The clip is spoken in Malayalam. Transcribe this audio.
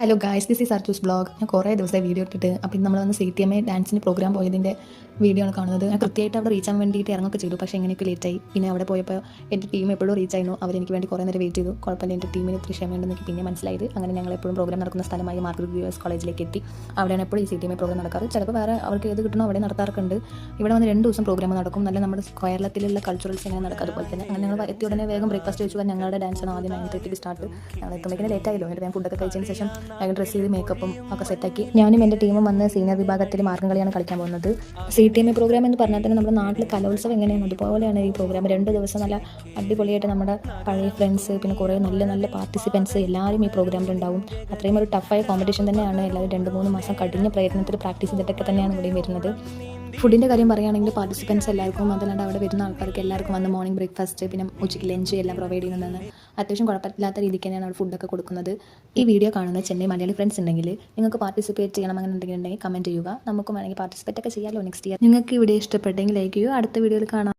Hello guys, this is Arju's blog. ഞാൻ കുറേ ദിവസമായി വീഡിയോ ഇട്ടിട്ട് അപ്പോൾ ഇന്ന് നമ്മൾ വന്ന് CTMA ഡാൻസിന് പ്രോഗ്രാം പോയതിൻ്റെ വീഡിയോ ആണ് കാണുന്നത്. ഞാൻ കൃത്യമായിട്ട് അവിടെ റീച്ച് ആവാൻ വേണ്ടിയിട്ട് ഇറങ്ങൊക്കെ ചെയ്തു, പക്ഷേ എങ്ങനെയൊക്കെ ലേറ്റായി. പിന്നെ അവിടെ പോയപ്പോൾ എൻ്റെ ടീം എപ്പോഴും റീച്ച് ആയിരുന്നു. അവരെനിക്ക് വേണ്ടി കുറേ നേരം വെയിറ്റ് ചെയ്തു. കുഴപ്പമില്ല, എൻ്റെ ടീമിന് ഇത്ര ക്ഷമയുണ്ടെന്ന് എനിക്ക് പിന്നെ മനസ്സിലായത്. അങ്ങനെ ഞങ്ങൾ എപ്പോഴും പ്രോഗ്രാം നടക്കുന്ന സ്ഥലമായ മാർഗരറ്റ് വ്യൂവേഴ്സ് കോളേജിലേക്ക് എത്തി. അവിടെയാണ് എപ്പോഴും ഈ CTMA പ്രോഗ്രാം നടക്കാറ്. ചിലപ്പോൾ വേറെ അവർക്ക് ഏത് കിട്ടണോ അവിടെ നടത്താറൊക്കെ ഉണ്ട്. ഇവിടെ വന്ന് 2 ദിവസം പ്രോഗ്രാം നടക്കും. നല്ല നമ്മുടെ കേരളത്തിലുള്ള കൾച്ചറൽസ് എങ്ങനെ നടക്കുക അതുപോലെ തന്നെ. അങ്ങനെ ഞങ്ങൾ എത്തിയ ഉടനെ വേഗം ബ്രേക്ക്ഫാസ്റ്റ് കഴിച്ചു. ഞങ്ങളുടെ ഡാൻസാണ് ആദ്യം 9:30 സ്റ്റാർട്ട്. ഞങ്ങൾ എത്തുമ്പോഴേക്കും ലേറ്റ് ആയല്ലോ. എന്നിട്ട് ഞാൻ ഫുഡൊക്കെ കഴിച്ചതിന് ശേഷം വേഗം ഡ്രസ്സ് ചെയ്ത് മേക്കപ്പും ഒക്കെ സെറ്റാക്കി ഞാനും എൻ്റെ ടീമും വന്ന് സീനിയർ വിഭാഗത്തിൽ മാർഗം കളിയാണ് കളിക്കാൻ പോകുന്നത്. CTMA പ്രോഗ്രാം എന്ന് പറഞ്ഞാൽ തന്നെ നമ്മുടെ നാട്ടിൽ കലോത്സവം എങ്ങനെയാണ് അതുപോലെയാണ് ഈ പ്രോഗ്രാം. 2 ദിവസം നല്ല അടിപൊളിയായിട്ട് നമ്മുടെ പഴയ ഫ്രണ്ട്സ് പിന്നെ കുറേ നല്ല നല്ല പാർട്ടിസിപ്പൻസ് എല്ലാവരും ഈ പ്രോഗ്രാമിലുണ്ടാവും. അത്രയും ഒരു ടഫായ കോമ്പറ്റീഷൻ തന്നെയാണ്. എല്ലാവരും 2-3 മാസം കഠിന പ്രയത്നത്തിൽ പ്രാക്ടീസ് ചെയ്തിട്ടൊക്കെ തന്നെയാണ് ഇവിടെയും വരുന്നത്. ഫുഡിൻ്റെ കാര്യം പറയുകയാണെങ്കിൽ പാർട്ടിസിപ്പൻസ് എല്ലാവർക്കും, അതല്ലാണ്ട് അവിടെ വരുന്ന ആൾക്കാർക്ക് എല്ലാവർക്കും വന്ന് മോർണിംഗ് ബ്രേക്ക്ഫാസ്റ്റ് പിന്നെ ഉച്ചയ്ക്ക് ലഞ്ച് എല്ലാം പ്രൊവൈഡ് ചെയ്യുന്നതാണ്. അത്യാവശ്യം കുഴപ്പമില്ലാത്ത രീതിക്ക് തന്നെയാണ് അവിടെ ഫുഡൊക്കെ കൊടുക്കുന്നത്. ഈ വീഡിയോ കാണുന്ന ചെന്നൈ മലയാളി ഫ്രണ്ട്സ് ഉണ്ടെങ്കിൽ നിങ്ങൾക്ക് പാർട്ടിസിപ്പേറ്റ് ചെയ്യണം അങ്ങനെ ഉണ്ടെങ്കിൽ കമൻറ്റ് ചെയ്യുക. നമുക്ക് വേണമെങ്കിൽ പാർട്ടിസിപ്പേറ്റ് ഒക്കെ ചെയ്യാമല്ലോ നെക്സ്റ്റ് ഇയർ. നിങ്ങൾക്ക് ഇവിടെ ഇഷ്ടപ്പെട്ടെങ്കിൽ ലൈക്ക് ചെയ്യുക. അടുത്ത വീഡിയോയിൽ കാണാം.